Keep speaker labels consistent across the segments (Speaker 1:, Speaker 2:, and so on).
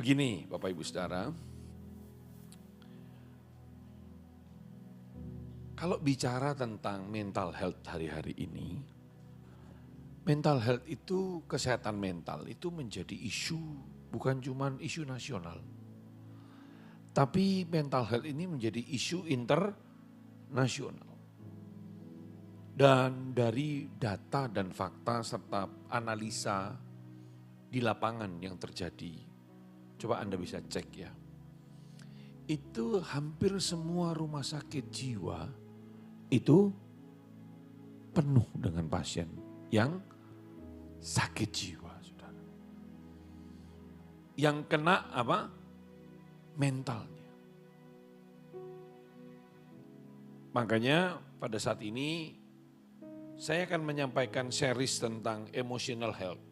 Speaker 1: Begini Bapak Ibu Saudara, kalau bicara tentang mental health hari-hari ini, mental health itu, kesehatan mental itu menjadi isu, bukan cuma isu nasional. Tapi mental health ini menjadi isu internasional. Dan dari data dan fakta serta analisa di lapangan yang terjadi, coba Anda bisa cek ya. Itu hampir semua rumah sakit jiwa itu penuh dengan pasien yang sakit jiwa, saudara. Yang kena apa? Mentalnya. Makanya pada saat ini saya akan menyampaikan series tentang emotional health.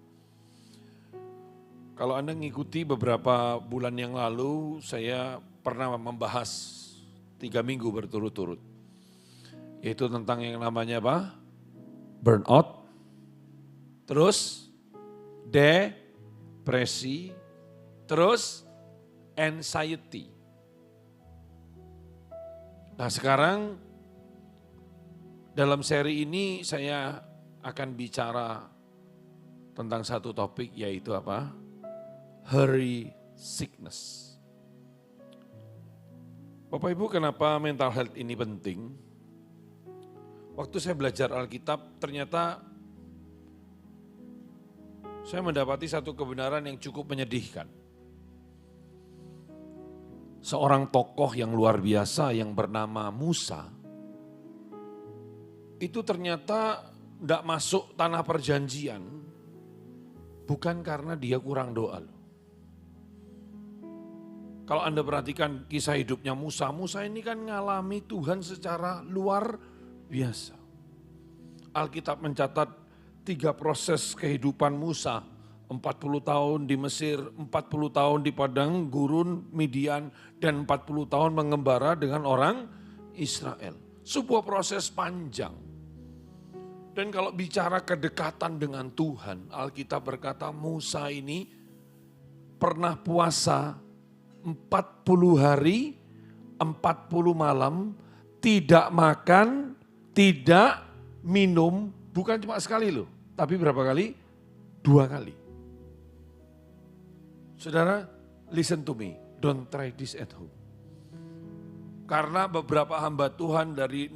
Speaker 1: Kalau Anda mengikuti beberapa bulan yang lalu, saya pernah membahas 3 minggu berturut-turut. Yaitu tentang yang namanya apa? Burnout, terus depresi, terus anxiety. Nah sekarang dalam seri ini saya akan bicara tentang satu topik yaitu apa? Hurry sickness. Bapak Ibu, kenapa mental health ini penting? Waktu saya belajar Alkitab ternyata saya mendapati satu kebenaran yang cukup menyedihkan. Seorang tokoh yang luar biasa yang bernama Musa, itu ternyata tidak masuk tanah perjanjian, bukan karena dia kurang doa. Kalau Anda perhatikan kisah hidupnya Musa, Musa ini kan ngalami Tuhan secara luar biasa. Alkitab mencatat 3 proses kehidupan Musa, 40 tahun di Mesir, 40 tahun di padang gurun Midian, dan 40 tahun mengembara dengan orang Israel. Sebuah proses panjang. Dan kalau bicara kedekatan dengan Tuhan, Alkitab berkata Musa ini pernah puasa 40 hari, 40 malam, tidak makan, tidak minum, bukan cuma sekali loh, tapi berapa kali? 2 kali. Saudara, listen to me, don't try this at home. Karena beberapa hamba Tuhan dari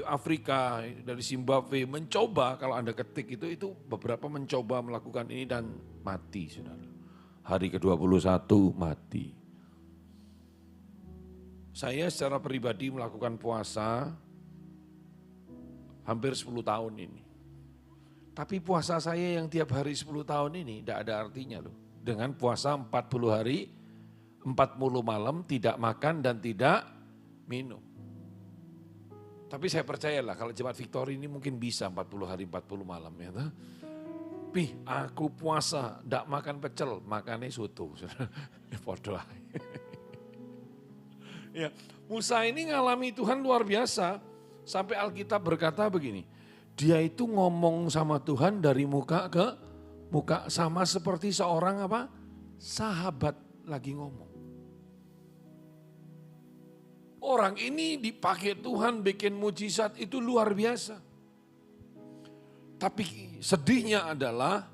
Speaker 1: Afrika, dari Zimbabwe mencoba, kalau Anda ketik itu beberapa mencoba melakukan ini dan mati, saudara. Hari ke-21 mati. Saya secara pribadi melakukan puasa hampir 10 tahun ini. Tapi puasa saya yang tiap hari 10 tahun ini tidak ada artinya loh. Dengan puasa 40 hari, 40 malam tidak makan dan tidak minum. Tapi saya percayalah kalau Jemaat Victory ini mungkin bisa 40 hari 40 malam ya. Aku puasa, tidak makan pecel, makannya soto. Podo. Ya, Musa ini ngalami Tuhan luar biasa. Sampai Alkitab berkata begini, dia itu ngomong sama Tuhan dari muka ke muka sama seperti seorang apa? Sahabat lagi ngomong. Orang ini dipakai Tuhan bikin mujizat itu luar biasa. Tapi sedihnya adalah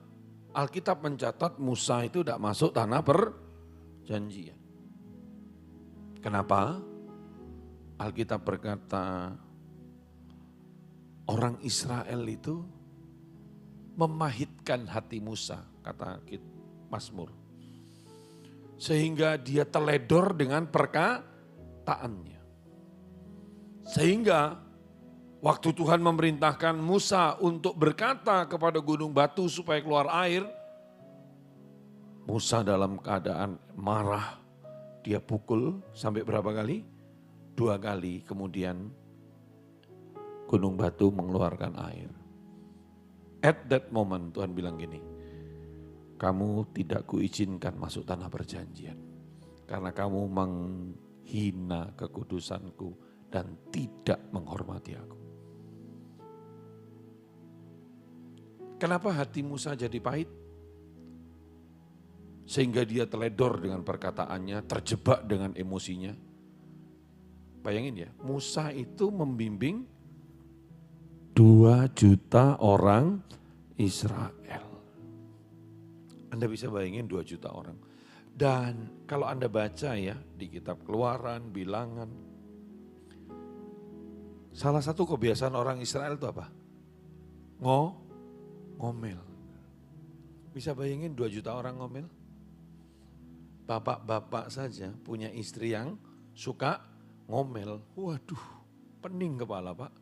Speaker 1: Alkitab mencatat Musa itu tidak masuk tanah perjanjian. Kenapa? Alkitab berkata orang Israel itu memahitkan hati Musa, kata Mazmur. Sehingga dia teledor dengan perkataannya. Sehingga waktu Tuhan memerintahkan Musa untuk berkata kepada gunung batu supaya keluar air, Musa dalam keadaan marah, dia pukul sampai berapa kali? 2 kali, kemudian gunung batu mengeluarkan air. At that moment Tuhan bilang gini, kamu tidak kuizinkan masuk tanah perjanjian. Karena kamu menghina kekudusanku dan tidak menghormati aku. Kenapa hati Musa jadi pahit? sehingga dia teledor dengan perkataannya, terjebak dengan emosinya. Bayangin ya, Musa itu membimbing 2 juta orang Israel. Anda bisa bayangin 2 juta orang. Dan kalau Anda baca ya di kitab Keluaran, Bilangan, salah satu kebiasaan orang Israel itu apa? Ngomel. Bisa bayangin 2 juta orang ngomel? Bapak-bapak saja punya istri yang suka ngomel. Waduh, pening kepala Pak.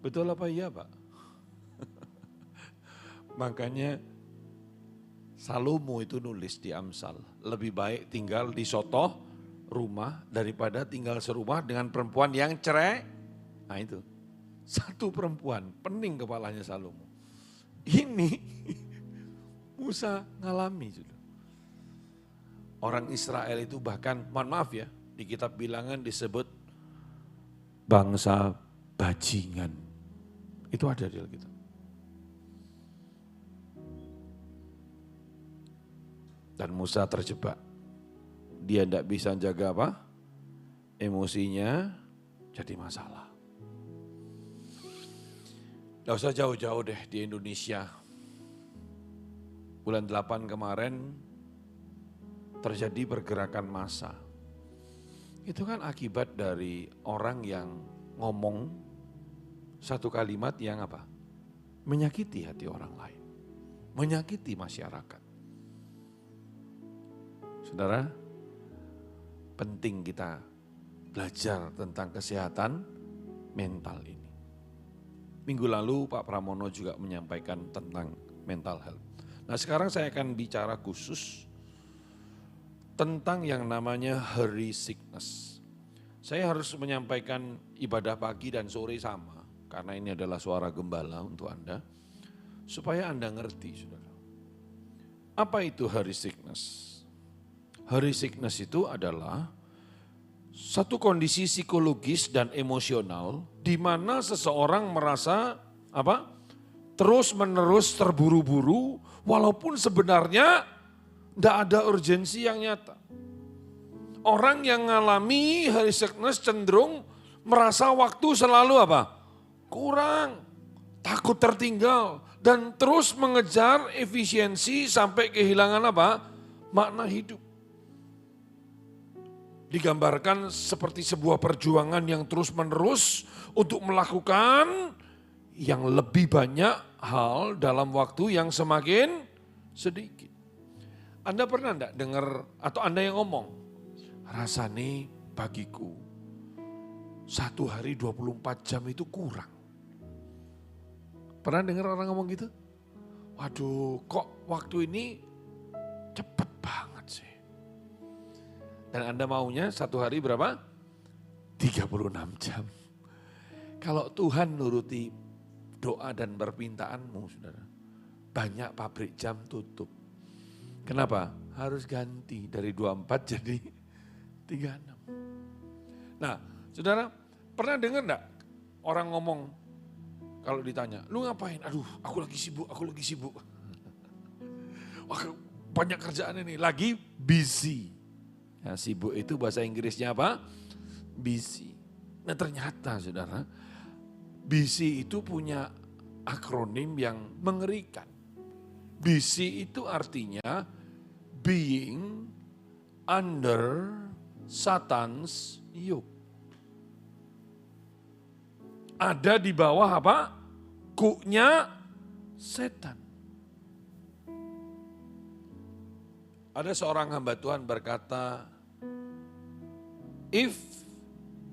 Speaker 1: Betul apa iya Pak? Makanya Salomo itu nulis di Amsal, lebih baik tinggal di sotoh rumah daripada tinggal serumah dengan perempuan yang cerai. Nah itu, satu perempuan, pening kepalanya Salomo. Ini Musa ngalami. Orang Israel itu bahkan, mohon maaf ya, di kitab Bilangan disebut bangsa bajingan. Itu ada di Alkitab. Dan Musa terjebak. Dia tidak bisa jaga apa? Emosinya jadi masalah. Tidak usah jauh-jauh deh di Indonesia. Bulan 8 kemarin terjadi pergerakan massa. Itu kan akibat dari orang yang ngomong satu kalimat yang apa? Menyakiti hati orang lain. Menyakiti masyarakat. Saudara, penting kita belajar tentang kesehatan mental ini. Minggu lalu Pak Pramono juga menyampaikan tentang mental health. Nah sekarang saya akan bicara khusus tentang yang namanya hurry sickness. Saya harus menyampaikan ibadah pagi dan sore sama, karena ini adalah suara gembala untuk Anda, supaya Anda ngerti, saudara. Apa itu hurry sickness? Hurry sickness itu adalah satu kondisi psikologis dan emosional di mana seseorang merasa apa? Terus-menerus terburu-buru, walaupun sebenarnya tidak ada urgensi yang nyata. Orang yang mengalami hurry sickness cenderung merasa waktu selalu apa? Kurang, takut tertinggal, dan terus mengejar efisiensi sampai kehilangan apa? Makna hidup. Digambarkan seperti sebuah perjuangan yang terus-menerus untuk melakukan yang lebih banyak hal dalam waktu yang semakin sedikit. Anda pernah enggak dengar atau Anda yang ngomong, rasanya bagiku 1 hari 24 jam itu kurang. Pernah dengar orang ngomong gitu? Waduh, kok waktu ini cepet banget sih. Dan Anda maunya 1 hari berapa? 36 jam. Kalau Tuhan nuruti doa dan permintaanmu, saudara, banyak pabrik jam tutup. Kenapa? Harus ganti dari 24 jadi 36. Nah, saudara, pernah dengar enggak orang ngomong kalau ditanya, lu ngapain? Aduh, aku lagi sibuk. Wah, banyak kerjaan ini, lagi busy. Ya, sibuk itu bahasa Inggrisnya apa? Busy. Nah ternyata saudara, busy itu punya akronim yang mengerikan. Busy itu artinya being under Satan's yoke. Ada di bawah apa? Kuknya setan. Ada seorang hamba Tuhan berkata, if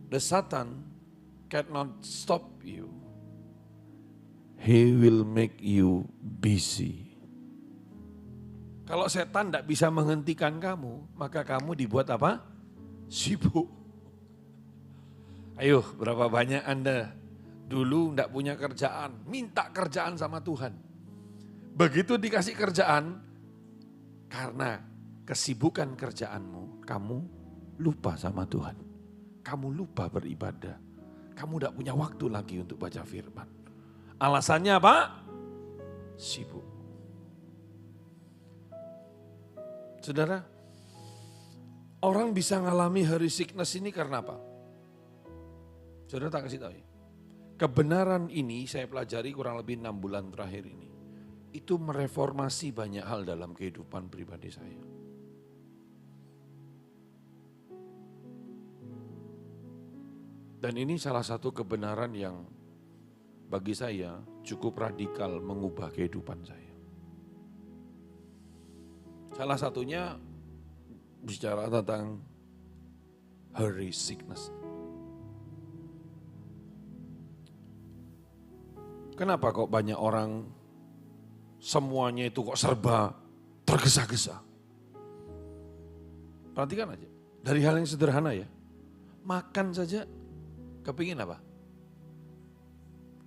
Speaker 1: the Satan cannot stop you, he will make you busy. Kalau setan tidak bisa menghentikan kamu, maka kamu dibuat apa? Sibuk. Ayo, berapa banyak Anda dulu tidak punya kerjaan, minta kerjaan sama Tuhan. Begitu dikasih kerjaan, karena kesibukan kerjaanmu, kamu lupa sama Tuhan. Kamu lupa beribadah. Kamu tidak punya waktu lagi untuk baca firman. Alasannya apa? Sibuk. Saudara, orang bisa ngalami hari sickness ini karena apa? Saudara tak kasih tahu ya. Kebenaran ini saya pelajari kurang lebih 6 bulan terakhir ini. Itu mereformasi banyak hal dalam kehidupan pribadi saya. Dan ini salah satu kebenaran yang bagi saya cukup radikal mengubah kehidupan saya. Salah satunya bicara tentang hurry sickness. Kenapa kok banyak orang semuanya itu kok serba tergesa-gesa? Perhatikan aja, dari hal yang sederhana ya, makan saja kepingin apa?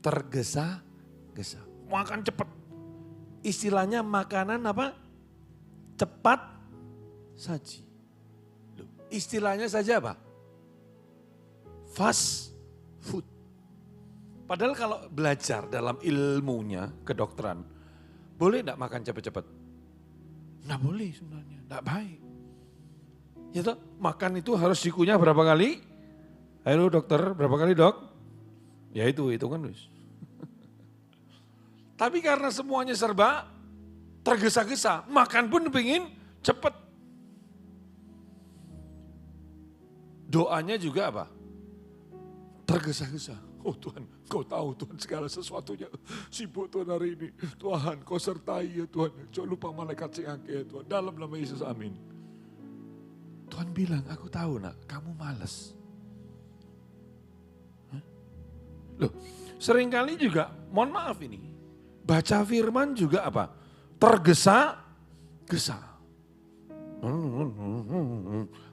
Speaker 1: Tergesa-gesa, makan cepat. Istilahnya makanan apa? Cepat saji. Loh, istilahnya saja apa? Fast food. Padahal kalau belajar dalam ilmunya kedokteran, boleh enggak makan cepat-cepat? Enggak boleh sebenarnya, enggak baik. Ya toh, makan itu harus dikunyah berapa kali? Halo dokter, berapa kali dok? Ya itu kan wis. Tapi karena semuanya serba tergesa-gesa, makan pun pengen cepat. Doanya juga apa? Tergesa-gesa. Oh Tuhan, kau tahu Tuhan segala sesuatunya. Sibuk Tuhan hari ini. Tuhan, kau sertai ya Tuhan. Jangan lupa malaikat singake ya Tuhan. Dalam nama Yesus, amin. Tuhan bilang, aku tahu nak, kamu malas. Loh, seringkali juga, mohon maaf ini, baca firman juga apa? Tergesa-gesa.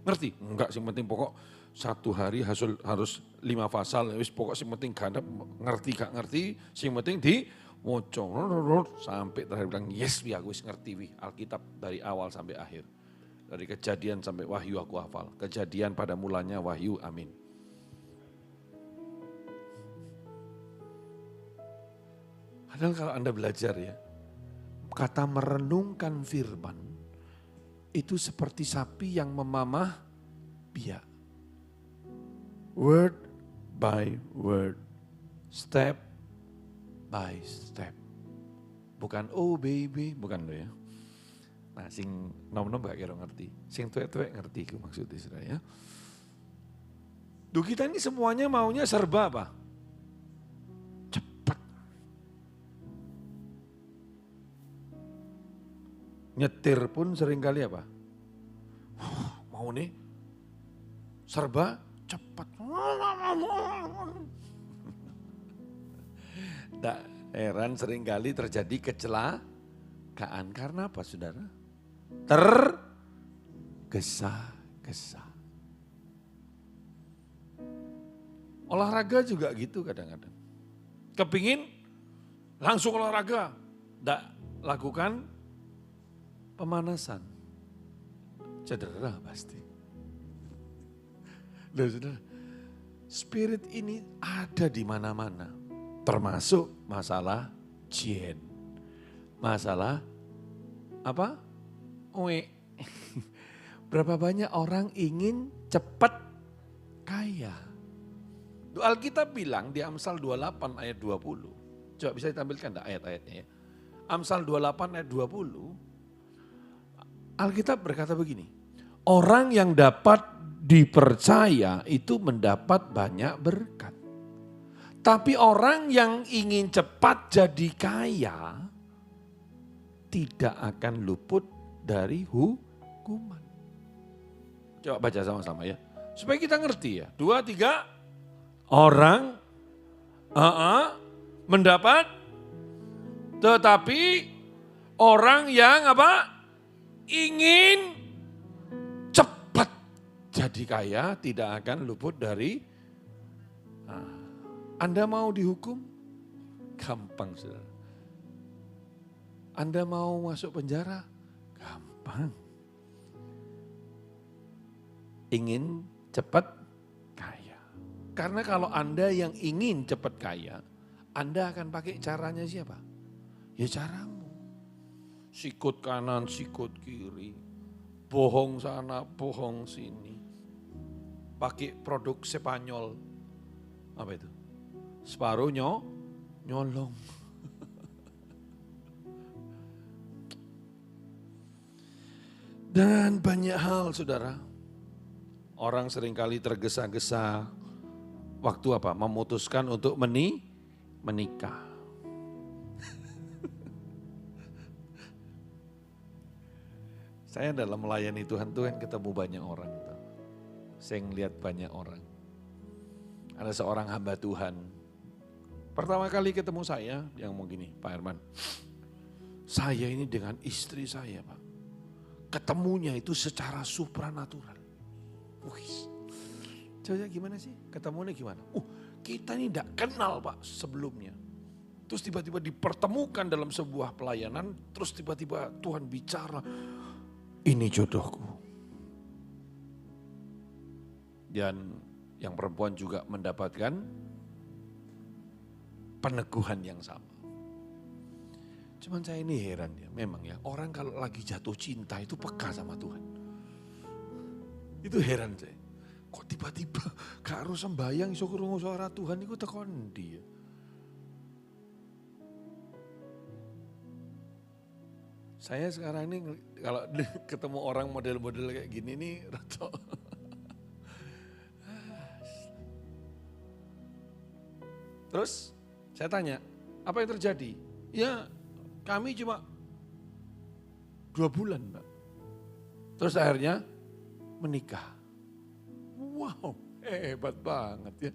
Speaker 1: Ngerti? Enggak, sih penting pokok satu hari harus 5 pasal, wis pokok sing penting gandap ngerti gak ngerti, sing penting di moco sampai terakhir bilang yes wi aku wis ngerti wi Alkitab dari awal sampai akhir. Dari Kejadian sampai Wahyu aku hafal. Kejadian pada mulanya Wahyu, amin. Padahal kalau Anda belajar ya, kata merenungkan firman itu seperti sapi yang memamah biak. Word by word, step by step. Bukan oh baby, bukan lo ya. Nah sing nom-nom gak kira ngerti, sing tuwek-tuwek ngerti itu maksudnya saudara ya. Duh kita ini semuanya maunya serba apa? Cepat. Nyetir pun seringkali apa? Mau nih serba cepat. Tak heran seringkali terjadi kecelakaan. Karena apa saudara? Tergesa-gesa. Olahraga juga gitu kadang-kadang. Kepingin langsung olahraga. Tak lakukan pemanasan. Cedera pasti. Loh, saudara, spirit ini ada di mana-mana. Termasuk masalah jin. Masalah apa? Berapa banyak orang ingin cepat kaya. Alkitab bilang di Amsal 28 ayat 20. Coba bisa ditampilkan enggak ayat-ayatnya ya. Amsal 28 ayat 20. Alkitab berkata begini. Orang yang dapat dipercaya itu mendapat banyak berkat. Tapi orang yang ingin cepat jadi kaya tidak akan luput dari hukuman. Coba baca sama-sama ya. Supaya kita ngerti ya. 2, 3. Orang mendapat, tetapi orang yang apa? Ingin cepat jadi kaya tidak akan luput dari. Anda mau dihukum? Gampang saudara. Anda mau masuk penjara? Gampang. Ingin cepat kaya. Karena kalau Anda yang ingin cepat kaya, Anda akan pakai caranya siapa? Ya caramu. Sikut kanan, sikut kiri. bohong sana, bohong sini. Pakai produk Spanyol. Apa itu? Separuh nyolong. Dan banyak hal saudara. Orang seringkali tergesa-gesa. Waktu apa? Memutuskan untuk menikah. Saya dalam melayani Tuhan ketemu banyak orang. Saya ngelihat banyak orang. Ada seorang hamba Tuhan. Pertama kali ketemu saya, yang mau gini, Pak Herman. Saya ini dengan istri saya, Pak. Ketemunya itu secara supranatural. Coba gimana sih? Ketemunya gimana? Kita ini tidak kenal Pak sebelumnya. Terus tiba-tiba dipertemukan dalam sebuah pelayanan, terus tiba-tiba Tuhan bicara, ini jodohku. Dan yang perempuan juga mendapatkan peneguhan yang sama. Cuman saya ini heran ya, memang ya, orang kalau lagi jatuh cinta itu peka sama Tuhan. Itu heran saya. Kok tiba-tiba gak harus sembahyang iso krungu suara Tuhan itu tekon dia. Saya sekarang ini kalau ketemu orang model-model kayak gini nih rada. Terus saya tanya, apa yang terjadi? Ya kami cuma 2 bulan Mbak. Terus akhirnya menikah. Wow, hebat banget ya.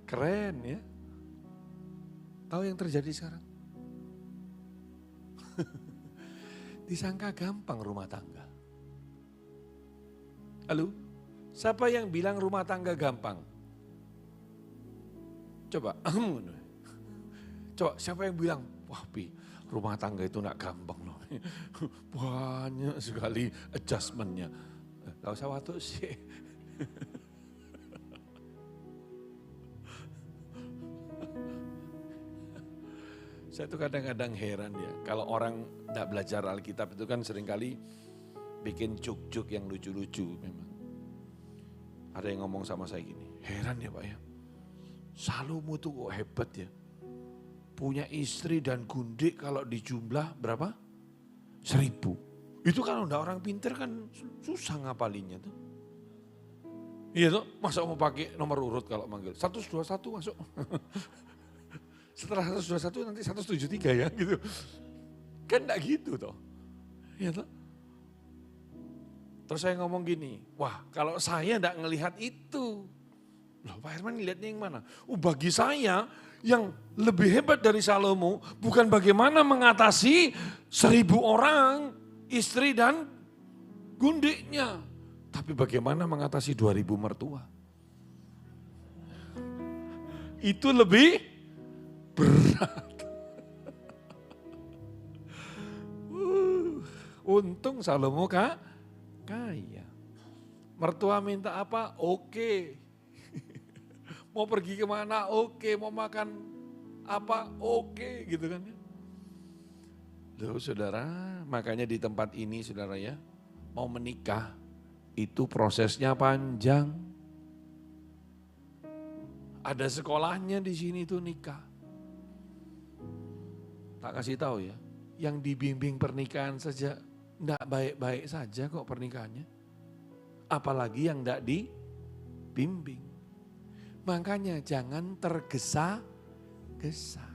Speaker 1: Keren ya. Tahu yang terjadi sekarang? Disangka gampang rumah tangga. Halo, siapa yang bilang rumah tangga gampang? Coba, siapa yang bilang, wah Pi, rumah tangga itu gak gampang loh. Banyak sekali adjustmentnya. Gak usah waktu sih. Saya tuh kadang-kadang heran ya, kalau orang gak belajar Alkitab itu kan seringkali bikin juk-juk yang lucu-lucu memang. Ada yang ngomong sama saya gini, heran ya Pak ya, Salomo tuh kok hebat ya. Punya istri dan gundik kalau dijumlah berapa? 1000. Itu kalau udah orang pinter kan susah ngapalinnya tuh. Iya tuh, masa mau pakai nomor urut kalau manggil. 121 masuk. Setelah 121 nanti 173 ya gitu. Kan enggak gitu toh. Iya toh. Terus saya ngomong gini, wah kalau saya enggak ngelihat itu. Loh Pak Herman ngelihatnya yang mana? Bagi saya yang lebih hebat dari Salomo bukan bagaimana mengatasi 1000 orang istri dan gundiknya. Tapi bagaimana mengatasi 2000 mertua. Itu lebih berat. Untung Salomo kaya. Mertua minta apa? Oke. Mau pergi kemana? Oke. Mau makan apa? Oke. Gitu kan ya. Loh saudara, makanya di tempat ini saudara ya, mau menikah itu prosesnya panjang. Ada sekolahnya di sini tuh nikah. Tak kasih tahu ya, yang dibimbing pernikahan saja enggak baik-baik saja kok pernikahannya. Apalagi yang enggak dibimbing. Makanya jangan tergesa-gesa.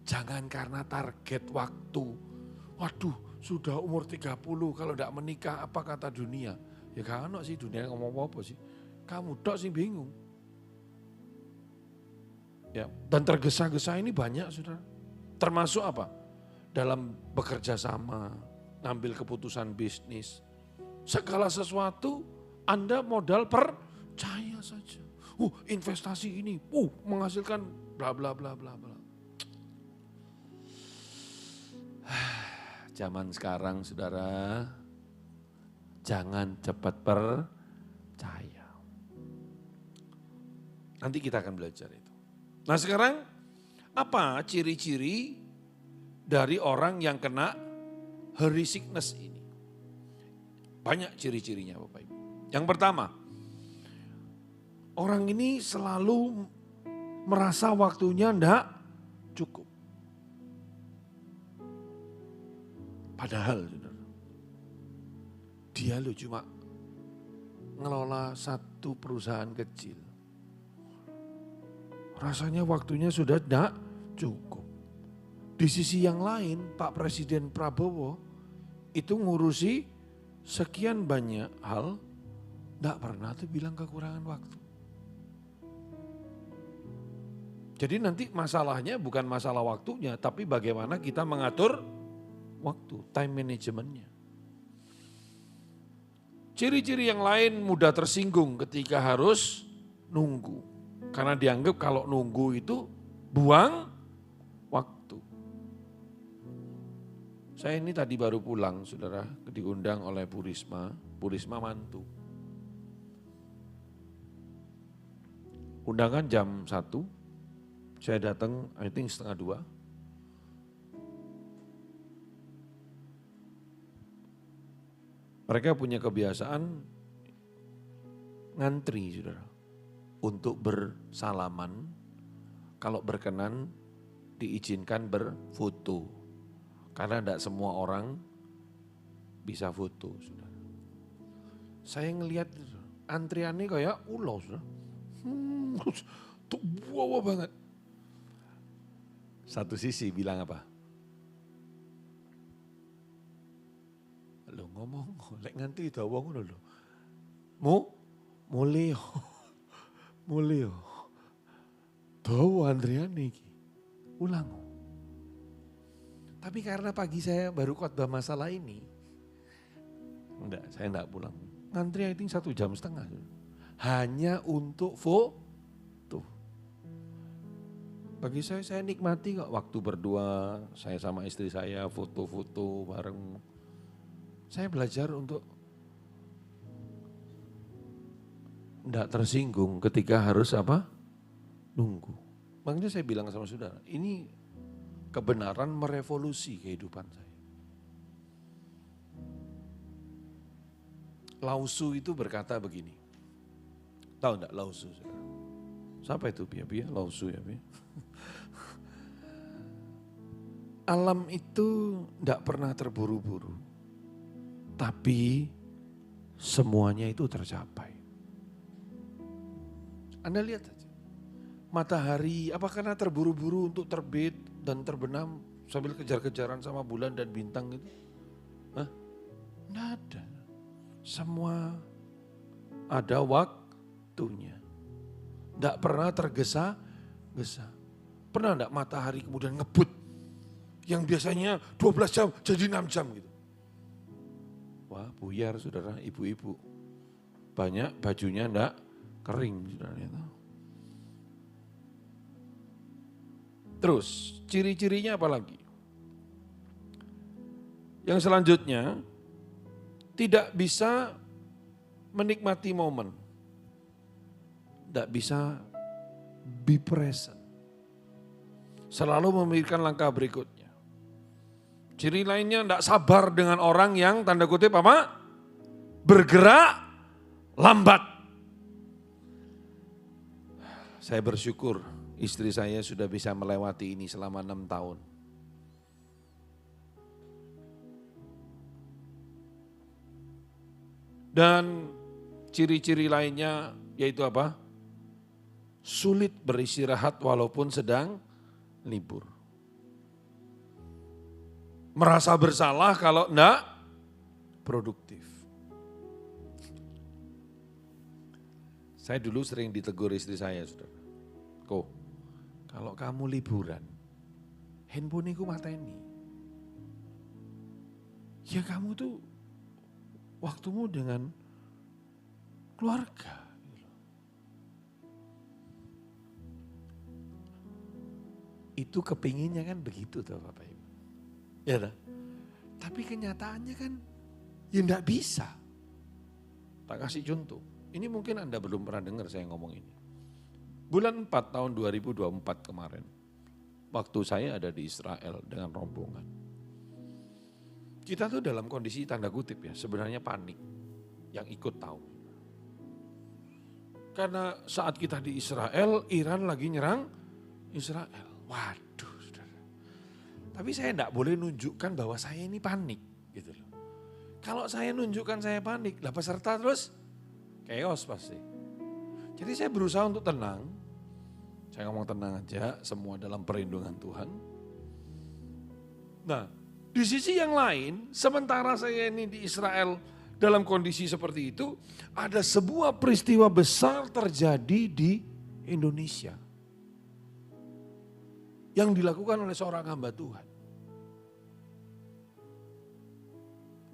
Speaker 1: Jangan karena target waktu. Waduh, sudah umur 30 kalau enggak menikah apa kata dunia? Ya kan sih dunia ngomong apa sih? Kamu tok sih bingung. Ya, dan tergesa-gesa ini banyak Saudara. Termasuk apa? Dalam bekerja sama, ngambil keputusan bisnis. Segala sesuatu Anda modal percaya saja. Investasi ini, menghasilkan bla bla bla bla bla. Zaman sekarang Saudara, jangan cepat percaya. Nanti kita akan belajar itu. Nah sekarang apa ciri-ciri dari orang yang kena hurry sickness ini. Banyak ciri-cirinya Bapak Ibu. Yang pertama, orang ini selalu merasa waktunya enggak cukup. Padahal dia cuma ngelola satu perusahaan kecil. Rasanya waktunya sudah enggak cukup. Di sisi yang lain Pak Presiden Prabowo itu ngurusi sekian banyak hal, enggak pernah tuh bilang kekurangan waktu. Jadi nanti masalahnya bukan masalah waktunya, tapi bagaimana kita mengatur waktu, time managementnya. Ciri-ciri yang lain mudah tersinggung ketika harus nunggu. Karena dianggap kalau nunggu itu buang waktu. Saya ini tadi baru pulang, saudara, diundang oleh Bu Risma mantu. Undangan jam 1, saya datang I think setengah 2. Mereka punya kebiasaan ngantri, saudara, untuk bersalaman, kalau berkenan diizinkan berfoto. Karena tidak semua orang bisa foto, saudara. Saya ngelihat antriannya kayak ulos, saudara. Tuh wow banget. Satu sisi bilang apa? Lo ngomong, lek ngantri dawa ngono lho. Mulio. Dawa antriane iki. Ulang. Tapi karena pagi saya baru khotbah masalah ini, saya enggak pulang. Ngantri I think 1,5 jam. Hanya untuk foto. Bagi saya nikmati kok waktu berdua, saya sama istri saya foto-foto bareng. Saya belajar untuk enggak tersinggung ketika harus apa? Nunggu. Makanya saya bilang sama saudara, ini kebenaran merevolusi kehidupan saya. Lao Tzu itu berkata begini. Tahu enggak Lao Tzu? Siapa itu Pia? Lao Tzu ya Pia? Alam itu enggak pernah terburu-buru. Tapi semuanya itu tercapai. Anda lihat saja. Matahari, apa karena terburu-buru untuk terbit dan terbenam sambil kejar-kejaran sama bulan dan bintang itu? Tidak ada. Semua ada waktunya. Tidak pernah tergesa-gesa. Pernah enggak matahari kemudian ngebut? Yang biasanya 12 jam jadi 6 jam gitu. Wah buyar saudara, ibu-ibu. Banyak bajunya enggak kering saudara itu. Terus ciri-cirinya apa lagi? Yang selanjutnya, tidak bisa menikmati momen. Tidak bisa be present. Selalu memikirkan langkah berikutnya. Ciri lainnya tidak sabar dengan orang yang tanda kutip apa? Bergerak lambat. Saya bersyukur istri saya sudah bisa melewati ini selama 6 tahun. Dan ciri-ciri lainnya yaitu apa? Sulit beristirahat walaupun sedang libur. Merasa bersalah kalau enggak produktif. Saya dulu sering ditegur istri saya, saudara. Kok, kalau kamu liburan, handphone ku mateni. Ya kamu tuh waktumu dengan keluarga. Itu kepinginnya kan begitu tuh Bapak Ibu. Ya dah. Tapi kenyataannya kan ya enggak bisa. Tak kasih contoh. Ini mungkin Anda belum pernah dengar saya ngomong ini. Bulan 4 tahun 2024 kemarin. Waktu saya ada di Israel dengan rombongan. Kita tuh dalam kondisi tanda kutip ya, sebenarnya panik yang ikut tahu. Karena saat kita di Israel, Iran lagi nyerang Israel. Waduh, saudara. Tapi saya enggak boleh nunjukkan bahwa saya ini panik gitu loh. Kalau saya nunjukkan saya panik, lah peserta terus chaos pasti. Jadi saya berusaha untuk tenang. Saya ngomong tenang aja, semua dalam perlindungan Tuhan. Nah, di sisi yang lain, sementara saya ini di Israel dalam kondisi seperti itu, ada sebuah peristiwa besar terjadi di Indonesia. Yang dilakukan oleh seorang hamba Tuhan.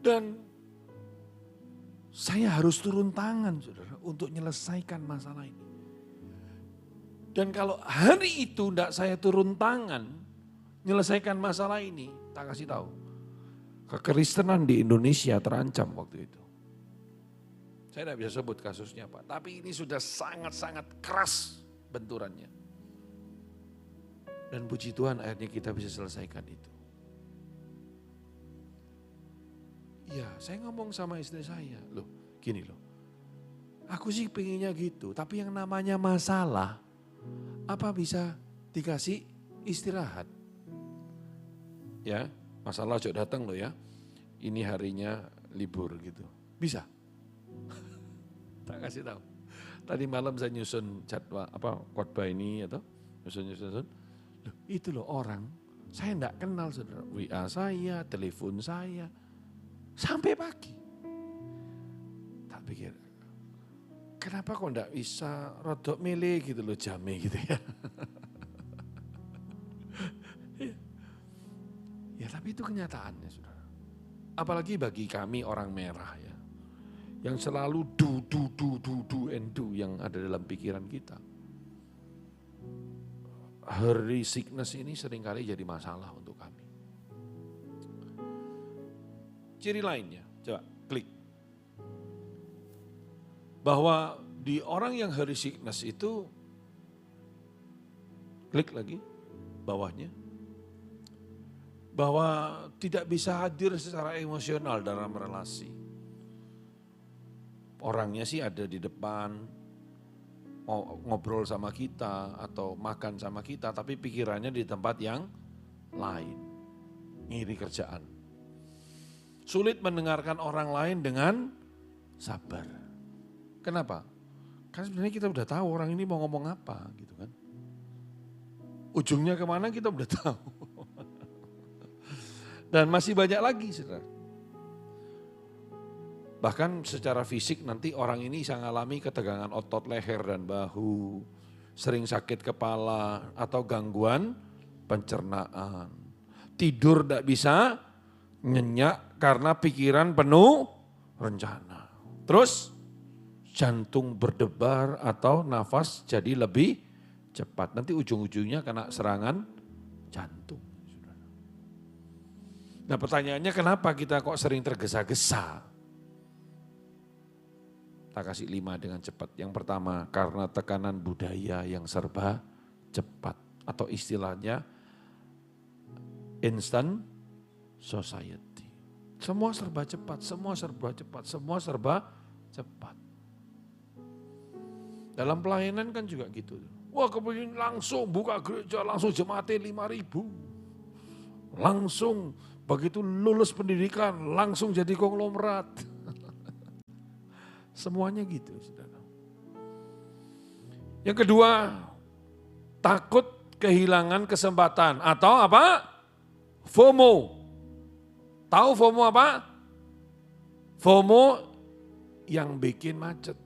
Speaker 1: Dan saya harus turun tangan, saudara, untuk menyelesaikan masalah ini. Dan kalau hari itu tidak saya turun tangan, menyelesaikan masalah ini, tak kasih tahu. Kekristenan di Indonesia terancam waktu itu. Saya tidak bisa sebut kasusnya Pak, tapi ini sudah sangat-sangat keras benturannya. Dan puji Tuhan akhirnya kita bisa selesaikan itu. Ya, saya ngomong sama istri saya, loh gini loh. Aku sih pengennya gitu, tapi yang namanya masalah, apa bisa dikasih istirahat? Ya, masalah ojo datang loh ya. Ini harinya libur gitu. Bisa? Tak kasih tahu. Tadi malam saya nyusun jadwal khotbah ini atau nyusun. Loh, itu loh orang, saya enggak kenal saudara. WA saya, telepon saya, sampai pagi. Tak pikir, kenapa kok enggak bisa rodok milih gitu loh jamnya gitu ya. Ya tapi itu kenyataannya saudara. Apalagi bagi kami orang merah ya. Yang selalu do yang ada dalam pikiran kita. Hurry sickness ini seringkali jadi masalah untuk kami. Ciri lainnya, coba klik. Bahwa di orang yang hurry sickness itu, klik lagi bawahnya. Bahwa tidak bisa hadir secara emosional dalam relasi. Orangnya sih ada di depan, ngobrol sama kita atau makan sama kita, tapi pikirannya di tempat yang lain. Ngiri kerjaan. Sulit mendengarkan orang lain dengan sabar. Kenapa? Karena sebenarnya kita udah tahu orang ini mau ngomong apa gitu kan. Ujungnya kemana kita udah tahu. Dan masih banyak lagi saudara. Bahkan secara fisik nanti orang ini bisa mengalami ketegangan otot leher dan bahu, sering sakit kepala atau gangguan pencernaan. Tidur tidak bisa nyenyak karena pikiran penuh rencana. Terus jantung berdebar atau nafas jadi lebih cepat. Nanti ujung-ujungnya kena serangan jantung. Nah pertanyaannya kenapa kita kok sering tergesa-gesa? Tak kasih 5 dengan cepat. Yang pertama karena tekanan budaya yang serba cepat. Atau istilahnya instant society. Semua serba cepat, semua serba cepat, semua serba cepat. Dalam pelayanan kan juga gitu. Wah kemudian langsung buka gereja, langsung jemaatnya 5.000. Langsung begitu lulus pendidikan, langsung jadi konglomerat. Semuanya gitu, saudara. Yang kedua, takut kehilangan kesempatan atau apa? FOMO. Tahu FOMO apa? FOMO yang bikin macet.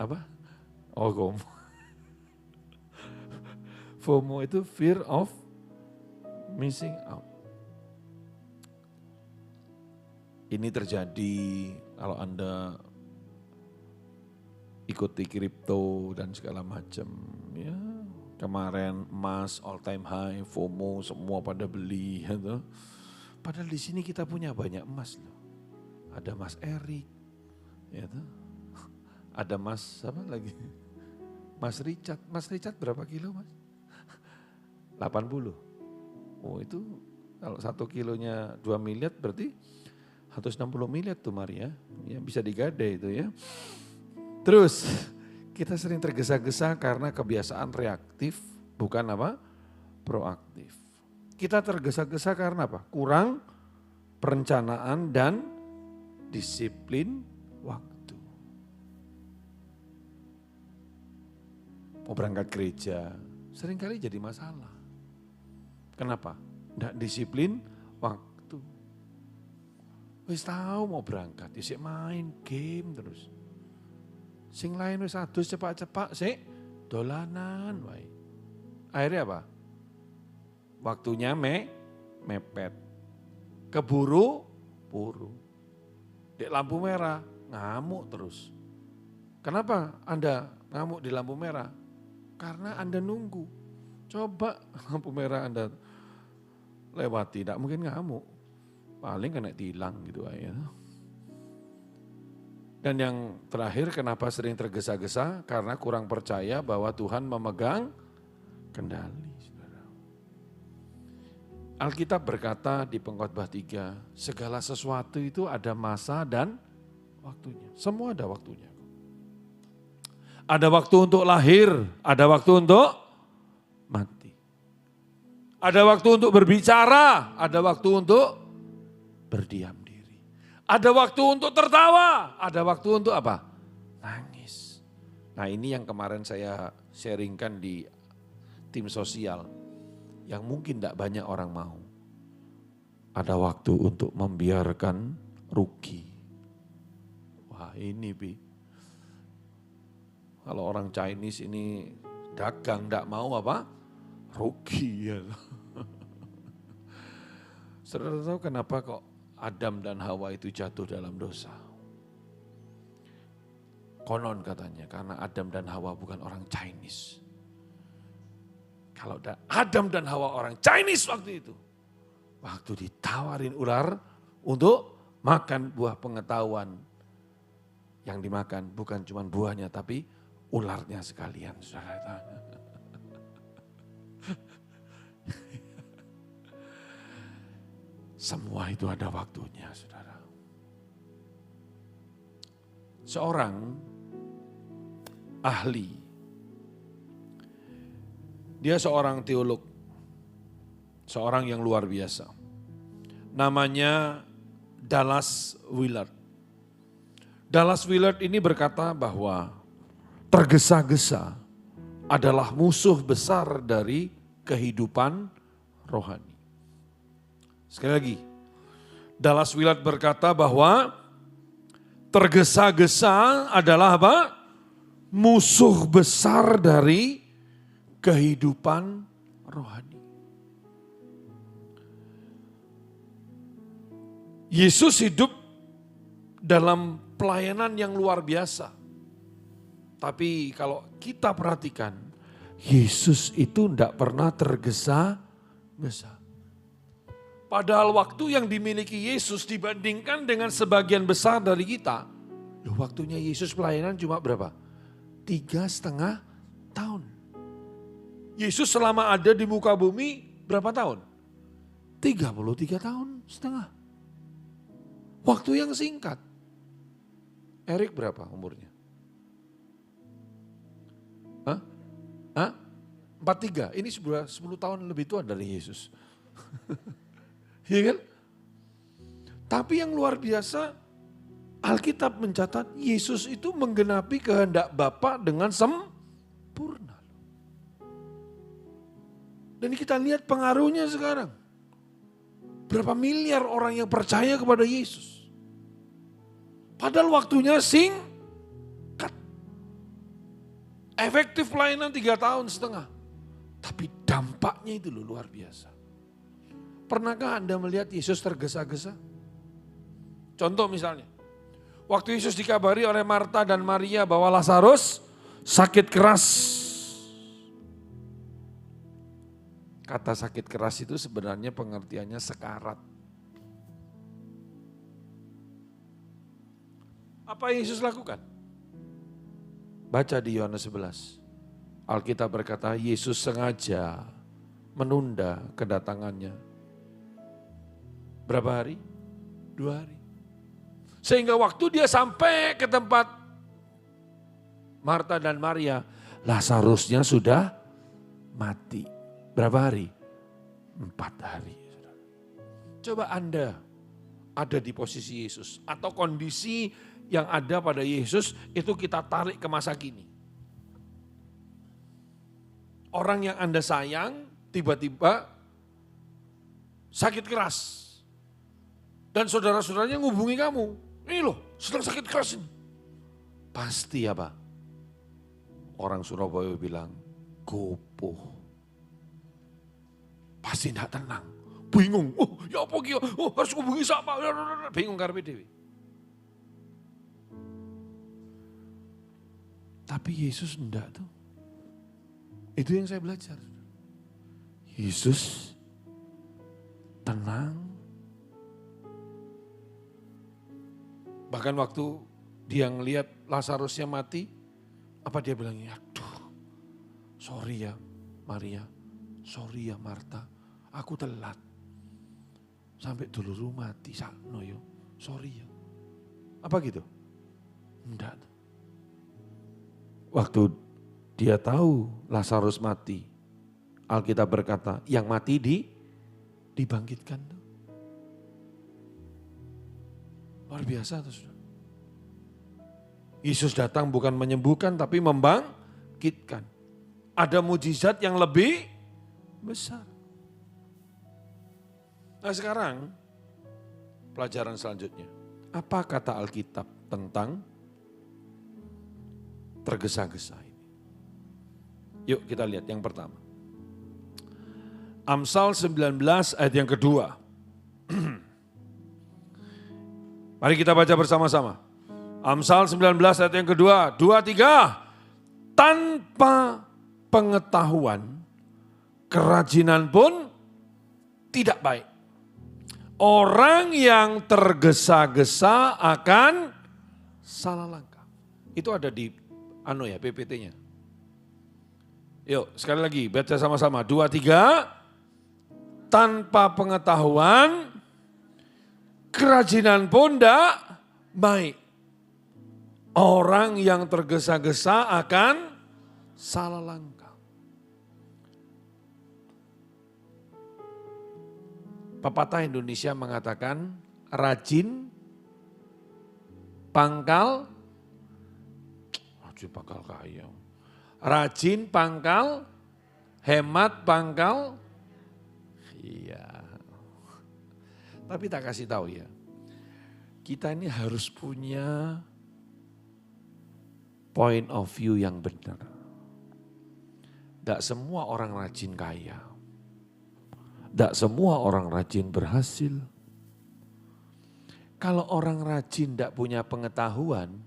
Speaker 1: Apa? Oh, FOMO. FOMO itu fear of missing out. Ini terjadi kalau Anda ikuti kripto dan segala macam. Ya, kemarin emas all time high, FOMO semua pada beli. Gitu. Padahal di sini kita punya banyak emas loh. Ada Mas Erik, ya ada Mas apa lagi? Mas Richard berapa kilo Mas? 80. Oh itu Kalau 1 kilonya 2 miliar berarti 160 miliar tuh Maria. Ya, bisa digade itu ya. Terus kita sering tergesa-gesa karena kebiasaan reaktif, bukan apa? Proaktif. Kita tergesa-gesa karena apa? Kurang perencanaan dan disiplin waktu. Mau berangkat gereja, seringkali jadi masalah. Kenapa? Nggak disiplin waktu. Wis tahu mau berangkat, isik main game terus. Sing lain wis adus cepak-cepak sik dolanan wae. Akhirnya apa? Waktunya mepet. Keburu-buru. Di lampu merah ngamuk terus. Kenapa Anda ngamuk di lampu merah? Karena Anda nunggu. Coba lampu merah Anda lewati, tidak mungkin ngamuk. Paling kena tilang gitu aja. Dan yang terakhir kenapa sering tergesa-gesa? Karena kurang percaya bahwa Tuhan memegang kendali. Alkitab berkata di Pengkhotbah 3, segala sesuatu itu ada masa dan waktunya. Semua ada waktunya. Ada waktu untuk lahir, ada waktu untuk mati. Ada waktu untuk berbicara, ada waktu untuk berdiam diri. Ada waktu untuk tertawa, ada waktu untuk apa? Nangis. Nah ini yang kemarin saya sharingkan di tim sosial. Yang mungkin tidak banyak orang mau. Ada waktu untuk membiarkan rugi. Wah ini Bi. Kalau orang Chinese ini dagang tidak mau apa? Rugi ya. Saudara tahu kenapa kok Adam dan Hawa itu jatuh dalam dosa? Konon katanya karena Adam dan Hawa bukan orang Chinese. Kalau Adam dan Hawa orang Chinese waktu itu. Waktu ditawarin ular untuk makan buah pengetahuan. Yang dimakan bukan cuma buahnya tapi ularnya sekalian. Saudara. Semua itu ada waktunya saudara. Seorang ahli, dia seorang teolog, seorang yang luar biasa. Namanya Dallas Willard. Dallas Willard ini berkata bahwa tergesa-gesa adalah musuh besar dari kehidupan rohani. Sekali lagi, Dallas Willard berkata bahwa tergesa-gesa adalah apa? Musuh besar dari kehidupan rohani. Yesus hidup dalam pelayanan yang luar biasa. Tapi kalau kita perhatikan, Yesus itu tidak pernah tergesa-gesa. Padahal waktu yang dimiliki Yesus dibandingkan dengan sebagian besar dari kita, waktunya Yesus pelayanan cuma berapa? 3,5 tahun. Yesus selama ada di muka bumi berapa tahun? 33 tahun setengah. Waktu yang singkat. Erik berapa umurnya? Hah? 43, ini 10 tahun lebih tua dari Yesus. Iya kan? Tapi yang luar biasa, Alkitab mencatat Yesus itu menggenapi kehendak Bapa dengan sempurna. Dan kita lihat pengaruhnya sekarang. Berapa miliar orang yang percaya kepada Yesus. Padahal waktunya singkat. Efektif pelayanan 3,5 tahun. Tapi dampaknya itu loh luar biasa. Pernahkah Anda melihat Yesus tergesa-gesa? Contoh misalnya, waktu Yesus dikabari oleh Marta dan Maria bahwa Lazarus sakit keras. Kata sakit keras itu sebenarnya pengertiannya sekarat. Apa yang Yesus lakukan? Baca di Yohanes 11. Alkitab berkata Yesus sengaja menunda kedatangannya. Berapa hari? 2 hari. Sehingga waktu dia sampai ke tempat Marta dan Maria, Lazarusnya sudah mati. Berapa hari? 4 hari. Coba Anda ada di posisi Yesus atau kondisi yang ada pada Yesus itu kita tarik ke masa kini. Orang yang Anda sayang tiba-tiba sakit keras. Dan saudara-saudaranya ngubungi kamu. Ini loh sedang sakit keras ini. Pasti apa? Orang Surabaya bilang gopoh. Pasti tidak tenang. Bingung. Oh ya apa kia? Oh harus ngubungi siapa? Bingung karepe dhewe. Tapi Yesus enggak tuh. Itu yang saya belajar. Yesus tenang. Bahkan waktu dia ngelihat Lazarusnya mati, apa dia bilangnya? Aduh, sorry ya Maria, sorry ya Marta, aku telat. Sampai duluru mati, sakno yo, sorry ya. Apa gitu? Enggak. Waktu dia tahu Lazarus mati, Alkitab berkata, yang mati dibangkitkan. Luar biasa tuh saudara. Yesus datang bukan menyembuhkan tapi membangkitkan. Ada mujizat yang lebih besar. Nah sekarang pelajaran selanjutnya. Apa kata Alkitab tentang tergesa-gesa ini? Yuk kita lihat yang pertama. Amsal 19 ayat yang kedua. Mari kita baca bersama-sama. Amsal 19 ayat yang kedua. 2, 3. Tanpa pengetahuan, kerajinan pun tidak baik. Orang yang tergesa-gesa akan salah langkah. Itu ada di PPT-nya. Yuk sekali lagi baca sama-sama. 2, 3. Tanpa pengetahuan, kerajinan pun tidak baik. Orang yang tergesa-gesa akan salah langkah. Pepatah Indonesia mengatakan rajin pangkal kaya. Rajin pangkal, hemat pangkal. Iya. Tapi tak kasih tahu ya. Kita ini harus punya point of view yang benar. Tidak semua orang rajin kaya. Tidak semua orang rajin berhasil. Kalau orang rajin tidak punya pengetahuan,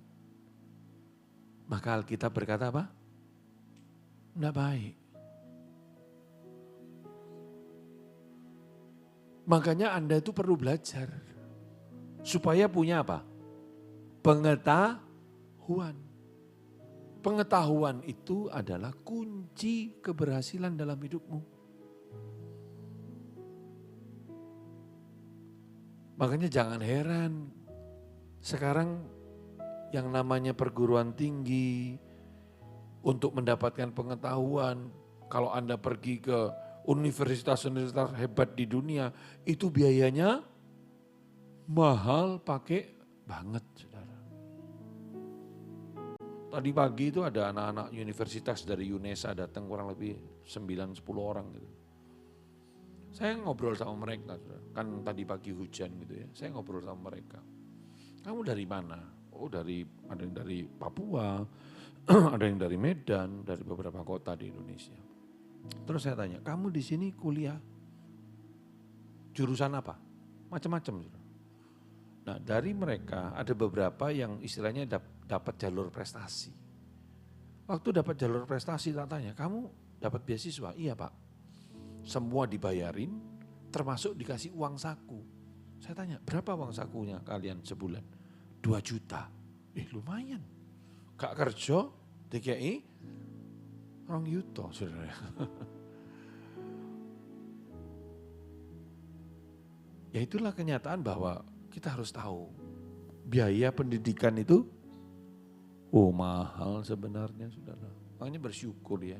Speaker 1: maka Alkitab berkata apa? Tidak baik. Makanya Anda itu perlu belajar. Supaya punya apa? Pengetahuan. Pengetahuan itu adalah kunci keberhasilan dalam hidupmu. Makanya jangan heran. Sekarang yang namanya perguruan tinggi, untuk mendapatkan pengetahuan, kalau Anda pergi ke universitas-universitas hebat di dunia, itu biayanya mahal pakai banget, saudara. Tadi pagi itu ada anak-anak universitas dari UNESA datang kurang lebih 9-10 orang gitu. Saya ngobrol sama mereka, saudara. Kan tadi pagi hujan gitu ya, saya ngobrol sama mereka. Kamu dari mana? Oh ada yang dari Papua, ada yang dari Medan, dari beberapa kota di Indonesia. Terus saya tanya, kamu di sini kuliah jurusan apa? Macam-macam. Nah dari mereka ada beberapa yang istilahnya dapat jalur prestasi. Waktu dapat jalur prestasi tak tanya, kamu dapat beasiswa? Iya Pak, semua dibayarin termasuk dikasih uang saku. Saya tanya, berapa uang sakunya kalian sebulan? 2 juta. Lumayan. Gak kerja, DKI 2 juta saudara. Ya itulah kenyataan bahwa kita harus tahu biaya pendidikan itu mahal sebenarnya, saudara. Makanya bersyukur ya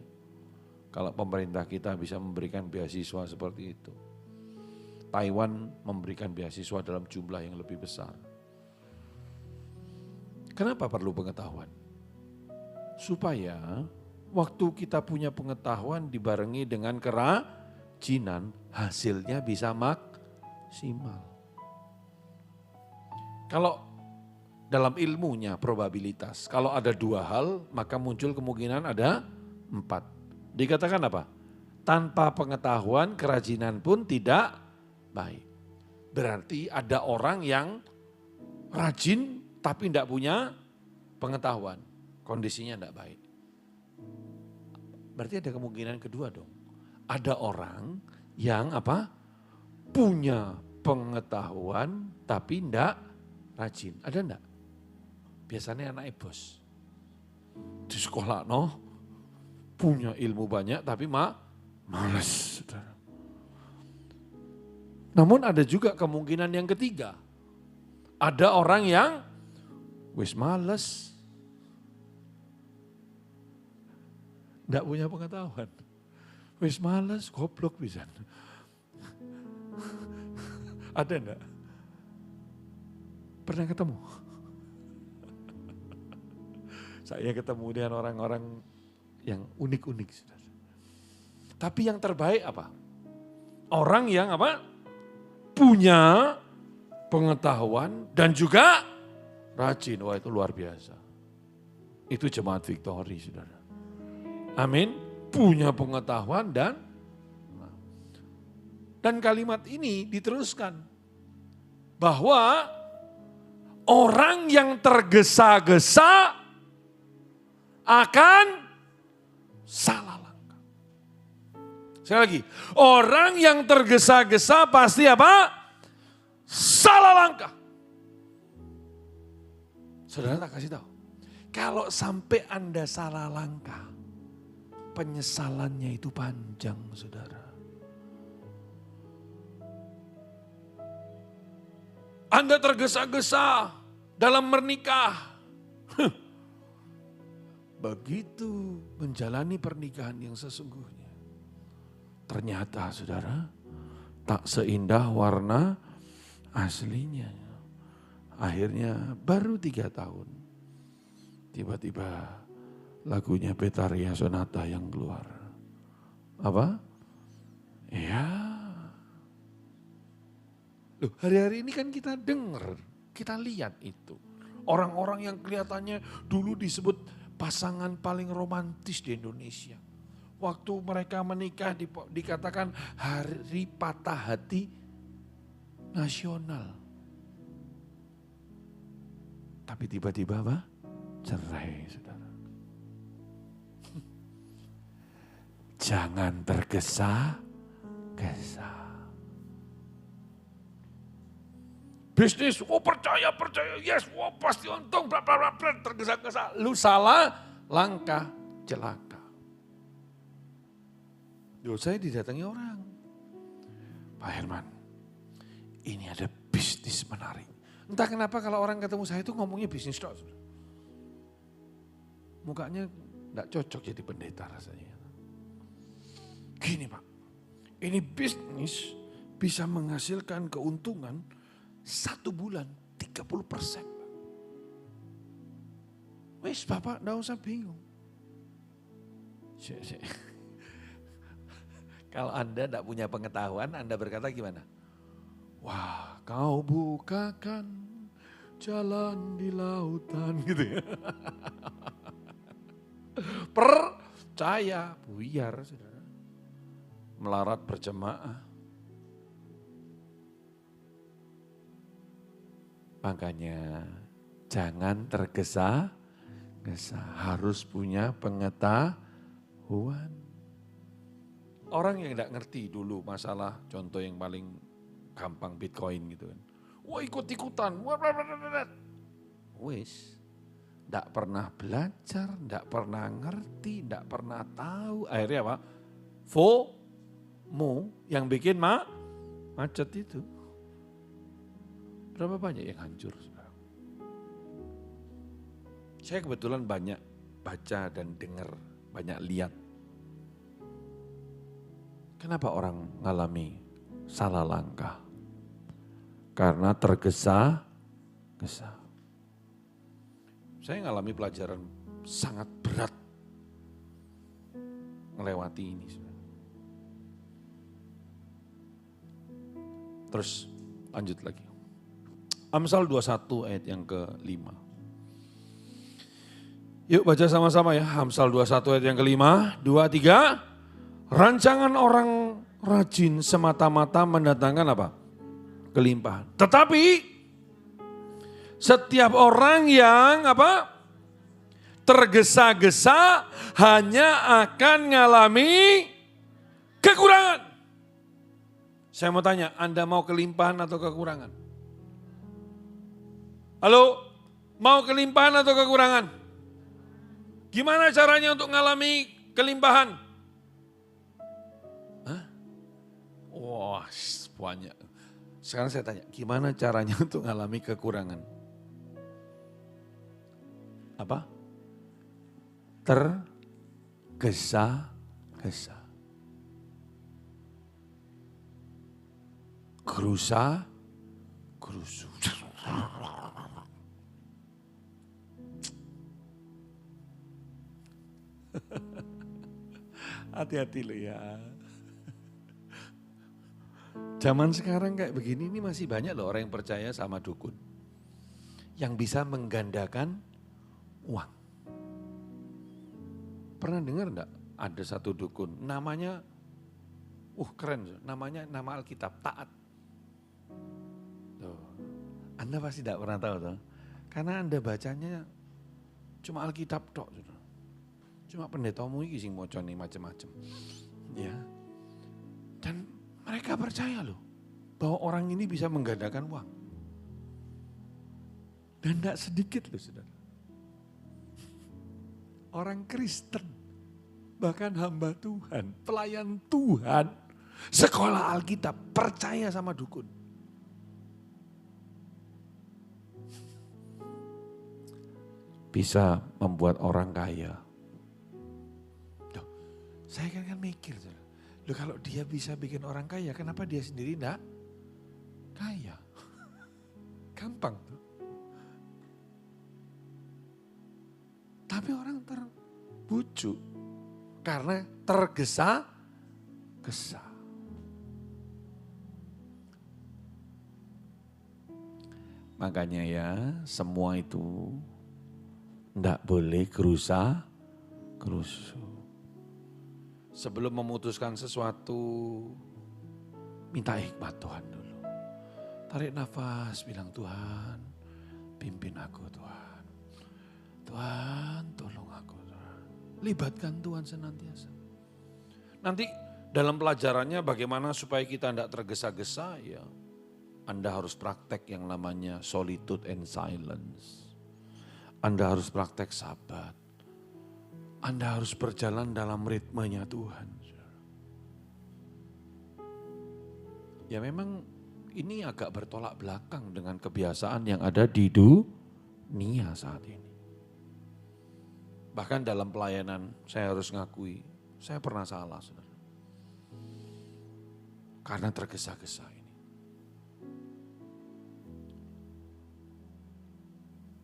Speaker 1: kalau pemerintah kita bisa memberikan beasiswa seperti itu. Taiwan memberikan beasiswa dalam jumlah yang lebih besar. Kenapa perlu pengetahuan? Supaya waktu kita punya pengetahuan dibarengi dengan kerajinan, hasilnya bisa maksimal. Kalau dalam ilmunya probabilitas, kalau ada 2 hal maka muncul kemungkinan ada 4. Dikatakan apa? Tanpa pengetahuan kerajinan pun tidak baik. Berarti ada orang yang rajin tapi tidak punya pengetahuan, kondisinya tidak baik. Berarti ada kemungkinan kedua dong. Ada orang yang punya pengetahuan tapi tidak rajin. Ada enggak? Biasanya anak bos. Di sekolah punya ilmu banyak tapi malas. Namun ada juga kemungkinan yang ketiga. Ada orang yang wis malas. Enggak punya pengetahuan. Wis malas, goblok bisa. Ada enggak? Pernah ketemu? Saya ketemu dengan orang-orang yang unik-unik. Tapi yang terbaik apa? Orang yang punya pengetahuan dan juga rajin. Wah, itu luar biasa. Itu jemaat Victory, saudara. Amin. Punya pengetahuan dan kalimat ini diteruskan. Bahwa orang yang tergesa-gesa akan salah langkah. Sekali lagi, orang yang tergesa-gesa pasti salah langkah. Saudara tak kasih tahu, kalau sampai Anda salah langkah, penyesalannya itu panjang, saudara. Anda tergesa-gesa dalam menikah. Begitu menjalani pernikahan yang sesungguhnya. Ternyata saudara, tak seindah warna aslinya. Akhirnya baru 3 tahun. Tiba-tiba lagunya Betharia Sonata yang keluar. Apa? Ya. Loh, hari-hari ini kan kita dengar, kita lihat itu. Orang-orang yang kelihatannya dulu disebut pasangan paling romantis di Indonesia. Waktu mereka menikah dikatakan hari patah hati nasional. Tapi tiba-tiba cerai, saudara. Jangan tergesa-gesa. Bisnis, percaya, yes, pasti untung, bla bla bla, tergesa-gesa. Lu salah langkah, celaka. Saya didatangi orang. Pak Herman, ini ada bisnis menarik. Entah kenapa kalau orang ketemu saya itu ngomongnya bisnis tok. Mukanya enggak cocok jadi pendeta rasanya. Gini Pak, ini bisnis bisa menghasilkan keuntungan 1 bulan 30%. Wes Bapak enggak usah bingung. Kalau Anda enggak punya pengetahuan, Anda berkata gimana? Wah, kau bukakan jalan di lautan gitu ya. Percaya, buyar saudara. Melarat berjemaah. Makanya jangan tergesa-gesa, harus punya pengetahuan. Orang yang tidak ngerti dulu masalah, contoh yang paling gampang Bitcoin gitu kan. Wah ikut-ikutan, wis, tidak pernah belajar, tidak pernah ngerti, tidak pernah tahu. Akhirnya apa? FOMO yang bikin macet itu. Berapa banyak yang hancur? Saya kebetulan banyak baca dan dengar, banyak lihat. Kenapa orang mengalami salah langkah? Karena tergesa-gesa. Saya mengalami pelajaran sangat berat melewati ini. Terus lanjut lagi. Amsal 21 ayat yang ke-5. Yuk baca sama-sama ya, Amsal 21 ayat yang ke-5, 2, 3. Rancangan orang rajin semata-mata mendatangkan apa? Kelimpahan. Tetapi setiap orang yang apa? Tergesa-gesa hanya akan mengalami kekurangan. Saya mau tanya, Anda mau kelimpahan atau kekurangan? Halo, mau kelimpahan atau kekurangan? Gimana caranya untuk mengalami kelimpahan? Hah? Wah, banyak. Sekarang saya tanya, gimana caranya untuk mengalami kekurangan? Apa? Tergesa-gesa. Gerusa-gerusu. Hati-hati lo ya. Zaman sekarang kayak begini ini masih banyak loh orang yang percaya sama dukun. Yang bisa menggandakan uang. Pernah dengar enggak ada satu dukun namanya, keren, namanya nama Alkitab, Taat. Tuh. Anda pasti tidak pernah tahu tuh. Karena Anda bacanya cuma Alkitab tok. Cuma pendetamu ini sing moco nih macam-macam. Ya. Dan mereka percaya loh bahwa orang ini bisa menggandakan uang. Dan tidak sedikit loh saudara. Orang Kristen, bahkan hamba Tuhan, pelayan Tuhan, sekolah Alkitab, percaya sama dukun. Bisa membuat orang kaya. Duh, saya kan mikir, loh kalau dia bisa bikin orang kaya, kenapa dia sendiri enggak kaya? Gampang tuh. Tapi orang terbujuk karena tergesa-gesa. Makanya ya semua itu enggak boleh gerusa-gerusu. Sebelum memutuskan sesuatu, minta hikmat Tuhan dulu. Tarik nafas, bilang Tuhan, pimpin aku Tuhan. Tuhan tolong aku Tuhan. Libatkan Tuhan senantiasa. Nanti dalam pelajarannya bagaimana supaya kita tidak tergesa-gesa ya. Anda harus praktek yang namanya solitude and silence. Anda harus praktek sabat. Anda harus berjalan dalam ritmenya Tuhan. Ya memang ini agak bertolak belakang dengan kebiasaan yang ada di dunia saat ini. Bahkan dalam pelayanan saya harus ngakui, saya pernah salah saudara. Karena tergesa-gesa ini.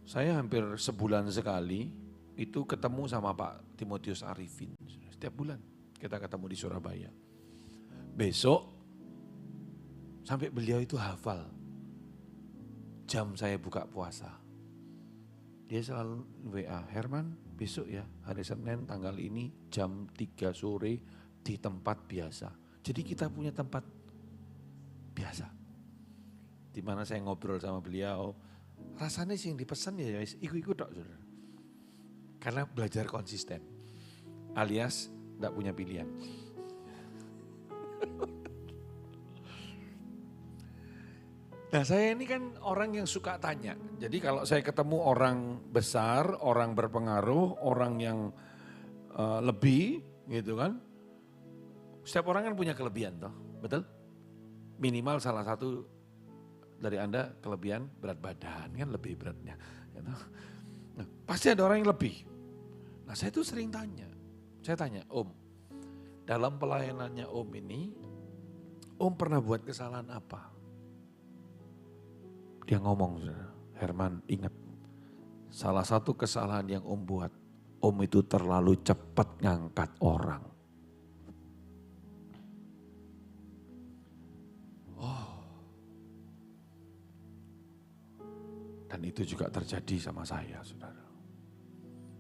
Speaker 1: Saya hampir sebulan sekali itu ketemu sama Pak Timotius Arifin. Setiap bulan kita ketemu di Surabaya. Besok sampai beliau itu hafal jam saya buka puasa. Dia selalu WA, Herman besok ya hari Senin tanggal ini jam 3 sore di tempat biasa. Jadi kita punya tempat biasa. Di mana saya ngobrol sama beliau, rasanya sih yang dipesan ya ikut-ikut dok. Karena belajar konsisten, alias tidak punya pilihan. Nah saya ini kan orang yang suka tanya. Jadi kalau saya ketemu orang besar, orang berpengaruh, orang yang lebih gitu kan. Setiap orang kan punya kelebihan toh, betul? Minimal salah satu dari Anda kelebihan berat badan, kan lebih beratnya. Gitu. Nah, pasti ada orang yang lebih. Nah saya tuh sering tanya, saya tanya, Om, dalam pelayanannya Om ini, Om pernah buat kesalahan apa? Dia ngomong, saudara, Herman ingat, salah satu kesalahan yang Om buat, Om itu terlalu cepat ngangkat orang. Dan itu juga terjadi sama saya, saudara.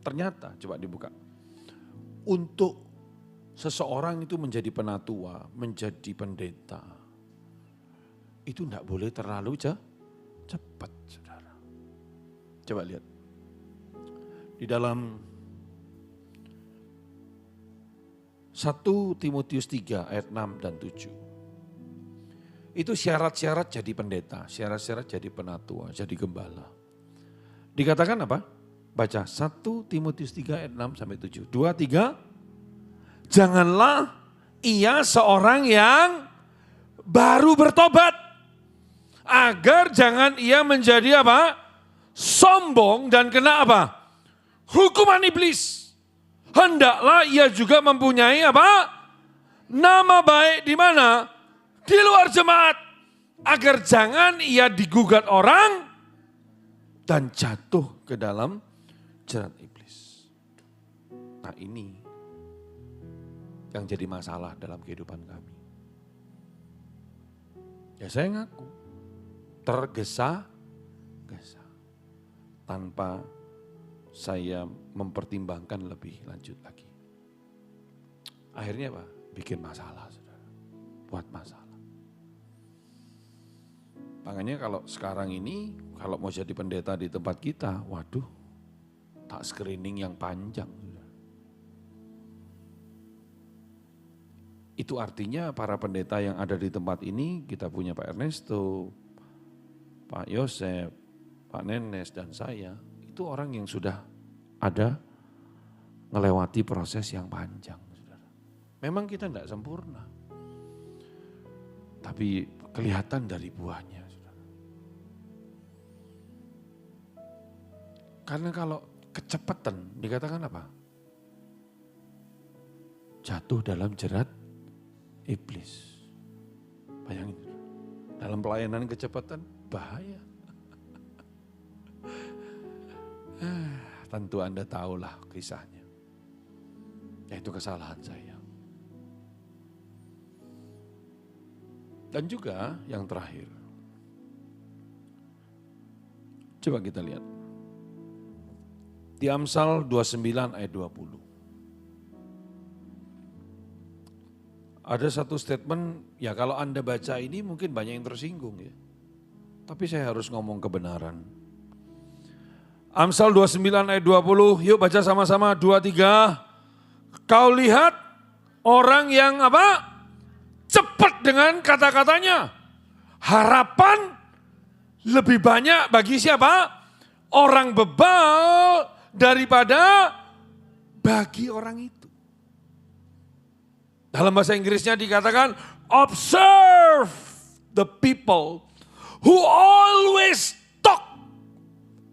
Speaker 1: Ternyata, coba dibuka. Untuk seseorang itu menjadi penatua, menjadi pendeta, itu tidak boleh terlalu cepat, saudara. Coba lihat. Di dalam 1 Timotius 3 ayat 6 dan 7. Itu syarat-syarat jadi pendeta, syarat-syarat jadi penatua, jadi gembala. Dikatakan apa? Baca 1 Timotius 3 ayat 6 sampai 7. 2, 3. Janganlah ia seorang yang baru bertobat. Agar jangan ia menjadi apa? Sombong dan kena apa? Hukuman iblis. Hendaklah ia juga mempunyai apa? Nama baik di mana? Di luar jemaat, agar jangan ia digugat orang dan jatuh ke dalam jerat iblis. Nah ini yang jadi masalah dalam kehidupan kami. Ya saya ngaku, tergesa-gesa tanpa saya mempertimbangkan lebih lanjut lagi. Akhirnya apa? Bikin masalah, saudara. Buat masalah. Makanya kalau sekarang ini, kalau mau jadi pendeta di tempat kita, waduh, tak screening yang panjang. Itu artinya para pendeta yang ada di tempat ini, kita punya Pak Ernesto, Pak Yosef, Pak Nenes, dan saya, itu orang yang sudah ada melewati proses yang panjang. Memang kita tidak sempurna, tapi kelihatan dari buahnya. Karena kalau kecepatan dikatakan apa? Jatuh dalam jerat iblis. Bayangin, dalam pelayanan kecepatan bahaya. Tentu Anda tahulah kisahnya. Yaitu kesalahan saya. Dan juga yang terakhir. Coba kita lihat. Di Amsal 29 ayat 20. Ada satu statement, ya kalau Anda baca ini mungkin banyak yang tersinggung ya. Tapi saya harus ngomong kebenaran. Amsal 29 ayat 20, yuk baca sama-sama 2, 3. Kau lihat orang yang apa? Cepat dengan kata-katanya. Harapan lebih banyak bagi siapa? Orang bebal daripada bagi orang itu. Dalam bahasa Inggrisnya dikatakan, observe the people who always talk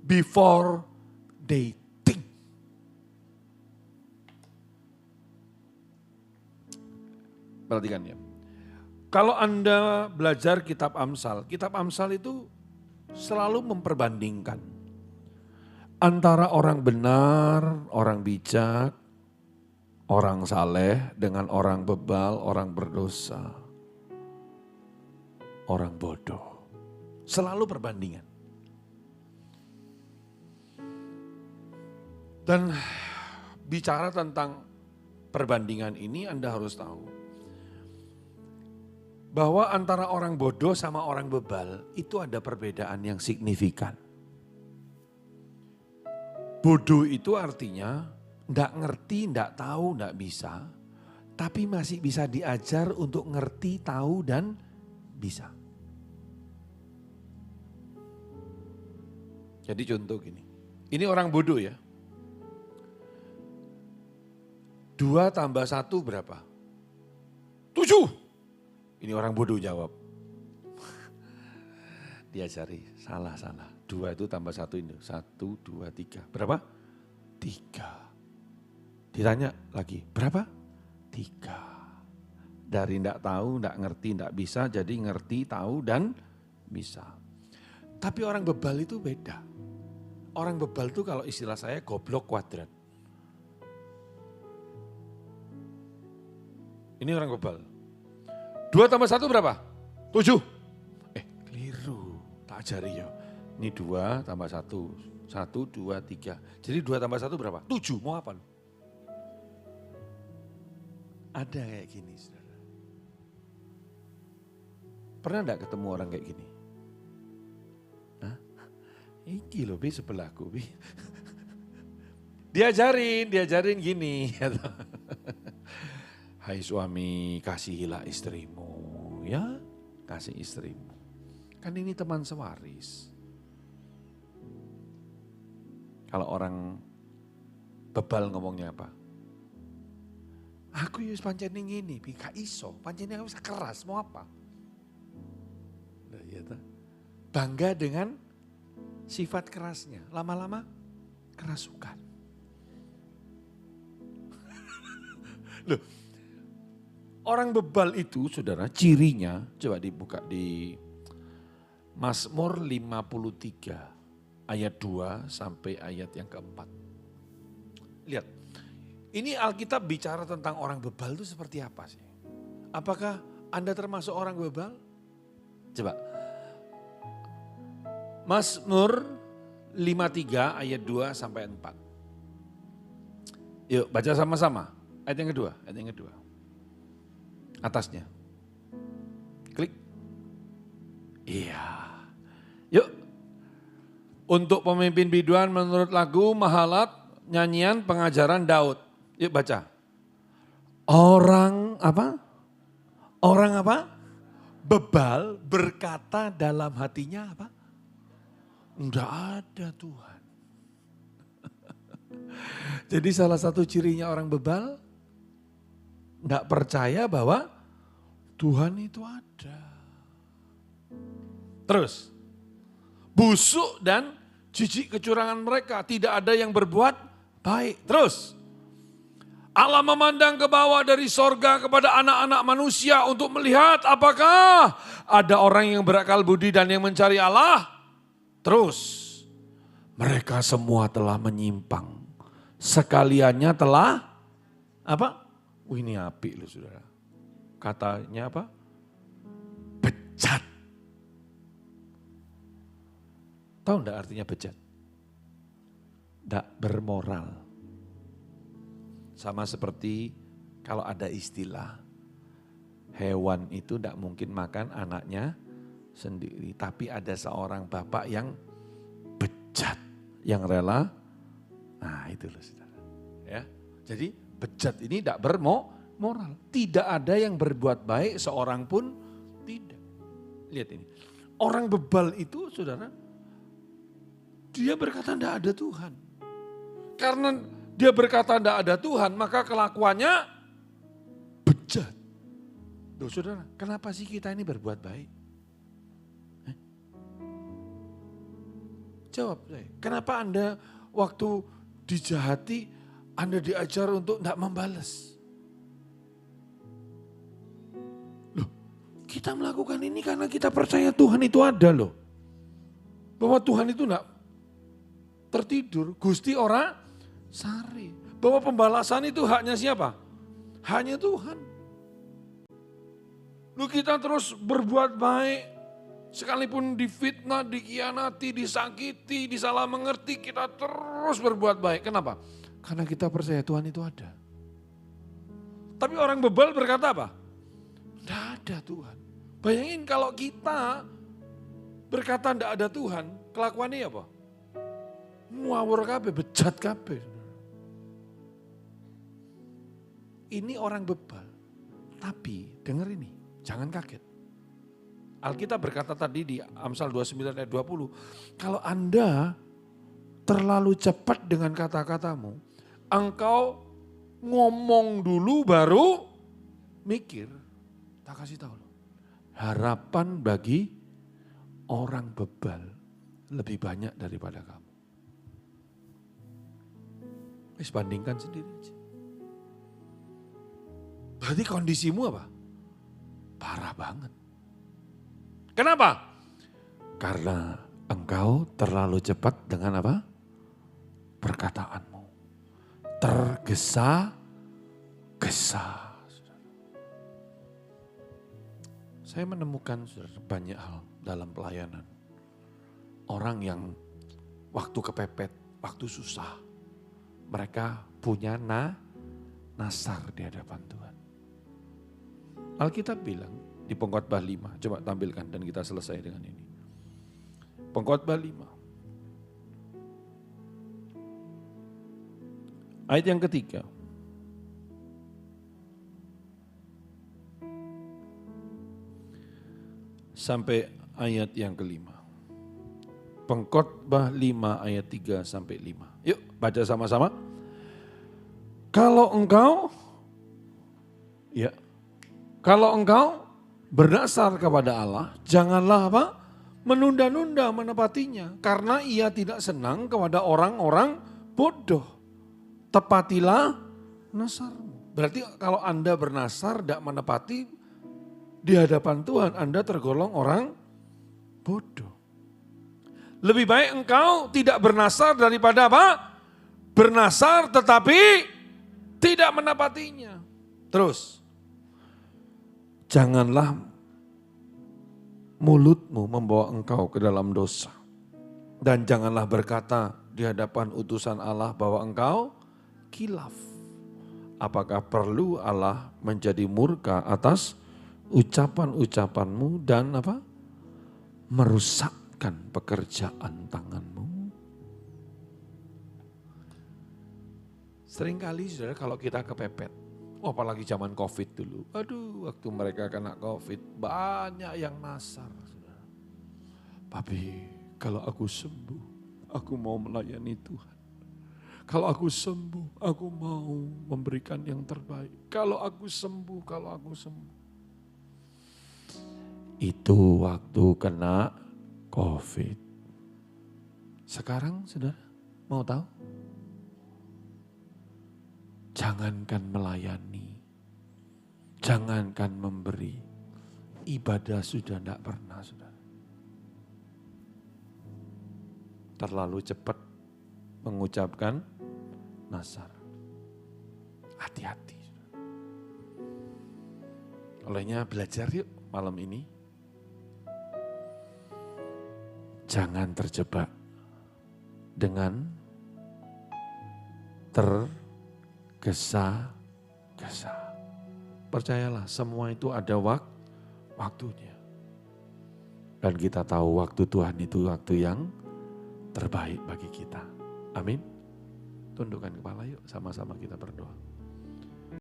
Speaker 1: before they think. Perhatikan ya. Kalau Anda belajar kitab Amsal itu selalu memperbandingkan antara orang benar, orang bijak, orang saleh dengan orang bebal, orang berdosa, orang bodoh. Selalu perbandingan. Dan bicara tentang perbandingan ini Anda harus tahu bahwa antara orang bodoh sama orang bebal itu ada perbedaan yang signifikan. Bodoh itu artinya enggak ngerti, enggak tahu, enggak bisa, tapi masih bisa diajar untuk ngerti, tahu, dan bisa. Jadi contoh gini, ini orang bodoh ya. 2 tambah 1 berapa? 7. Ini orang bodoh jawab. diajari, salah. 2 itu tambah 1 ini, 1, 2, 3. Berapa? 3. Ditanya lagi, berapa? 3. Dari enggak tahu, enggak ngerti, enggak bisa, jadi ngerti, tahu, dan bisa. Tapi orang bebal itu beda. Orang bebal itu kalau istilah saya goblok kuadrat. Ini orang bebal. 2 tambah 1 berapa? 7. Keliru. Tak ajari ya. Ini 2 tambah 1. 1, 2, 3. Jadi 2 tambah 1 berapa? 7. Mau apa? Ada kayak gini, saudara. Pernah enggak ketemu orang kayak gini? Hah? Iki loh, Bi, sebelahku, Bi. Diajarin gini. Hai suami, kasihilah istrimu, ya, kasih istrimu. Kan ini teman sewaris. Kalau orang bebal ngomongnya apa? Aku yus pancen ngini, gak iso, pancen aku bisa keras, mau apa? Nah, ya, bangga dengan sifat kerasnya, lama-lama kerasukan. Loh, orang bebal itu saudara cirinya, coba dibuka di Mazmur 53 ayat 2 sampai ayat yang keempat. Lihat, ini Alkitab bicara tentang orang bebal itu seperti apa sih? Apakah Anda termasuk orang bebal? Coba, Mazmur 53 ayat 2 sampai 4. Yuk baca sama-sama, ayat yang kedua. Atasnya. Klik. Iya. Yuk. Untuk pemimpin biduan menurut lagu Mahalat, nyanyian pengajaran Daud. Yuk baca. Orang apa? Bebal berkata dalam hatinya apa? Enggak ada Tuhan. Jadi salah satu cirinya orang bebal, enggak percaya bahwa Tuhan itu ada. Terus, busuk dan jijik kecurangan mereka, tidak ada yang berbuat baik. Terus, Allah memandang ke bawah dari sorga kepada anak-anak manusia untuk melihat apakah ada orang yang berakal budi dan yang mencari Allah. Terus, mereka semua telah menyimpang. Sekaliannya telah, apa? Ini apik loh saudara. Katanya apa? Bejat. Tahu enggak artinya bejat? Enggak bermoral. Sama seperti kalau ada istilah, hewan itu enggak mungkin makan anaknya sendiri. Tapi ada seorang bapak yang bejat, yang rela. Nah itu loh saudara. Ya, jadi bejat ini enggak bermoral. Tidak ada yang berbuat baik seorang pun tidak. Lihat ini. Orang bebal itu saudara, dia berkata tidak ada Tuhan. Karena dia berkata tidak ada Tuhan, maka kelakuannya bejat. Loh saudara, kenapa sih kita ini berbuat baik? Jawab saya, kenapa Anda waktu dijahati, Anda diajar untuk tidak membalas? Loh, kita melakukan ini karena kita percaya Tuhan itu ada loh. Bahwa Tuhan itu tidak tertidur, Gusti ora sari. Bahwa pembalasan itu haknya siapa? Hanya Tuhan. Lu kita terus berbuat baik, sekalipun difitnah, dikhianati, disakiti, disalah mengerti, kita terus berbuat baik. Kenapa? Karena kita percaya Tuhan itu ada. Tapi orang bebal berkata apa? Tidak ada Tuhan. Bayangin kalau kita berkata tidak ada Tuhan, kelakuannya apa? Ngawur kabeh, bejat kabeh. Ini orang bebal. Tapi dengar ini, jangan kaget. Alkitab berkata tadi di Amsal 29 ayat 20, kalau Anda terlalu cepat dengan kata-katamu, engkau ngomong dulu baru mikir. Tak kasih tahu loh. Harapan bagi orang bebal lebih banyak daripada kamu. Bandingkan sendiri aja. Berarti kondisimu apa? Parah banget. Kenapa? Karena engkau terlalu cepat dengan apa? Perkataanmu. Tergesa-gesa. Saya menemukan banyak hal dalam pelayanan. Orang yang waktu kepepet, waktu susah, mereka punya nasar di hadapan Tuhan. Alkitab bilang di Pengkhotbah 5, coba tampilkan dan kita selesai dengan ini. Pengkhotbah 5. Ayat yang ketiga. Sampai ayat yang kelima. Pengkhotbah 5 ayat 3 sampai 5. Yuk baca sama-sama. Kalau engkau berdasar kepada Allah, janganlah apa? Menunda-nunda menepatinya. Karena ia tidak senang kepada orang-orang bodoh. Tepatilah nasarmu. Berarti kalau Anda bernasar tidak menepati, di hadapan Tuhan Anda tergolong orang bodoh. Lebih baik engkau tidak bernasar daripada apa? Bernasar tetapi tidak menepatinya. Terus, janganlah mulutmu membawa engkau ke dalam dosa. Dan janganlah berkata di hadapan utusan Allah bahwa engkau khilaf. Apakah perlu Allah menjadi murka atas ucapan-ucapanmu dan apa? Merusakkan pekerjaan tanganmu. Seringkali saudara kalau kita kepepet, apalagi zaman COVID dulu. Aduh, waktu mereka kena COVID banyak yang nasar. Saudara. Tapi kalau aku sembuh, aku mau melayani Tuhan. Kalau aku sembuh, aku mau memberikan yang terbaik. Kalau aku sembuh. Itu waktu kena COVID. Sekarang saudara mau tahu? Jangankan melayani, jangankan memberi, ibadah sudah tidak pernah saudara. Terlalu cepat mengucapkan nasar. Hati-hati. Olehnya belajar yuk malam ini. Jangan terjebak dengan tergesa-gesa. Percayalah semua itu ada waktunya. Dan kita tahu waktu Tuhan itu waktu yang terbaik bagi kita. Amin. Tundukkan kepala yuk sama-sama kita berdoa.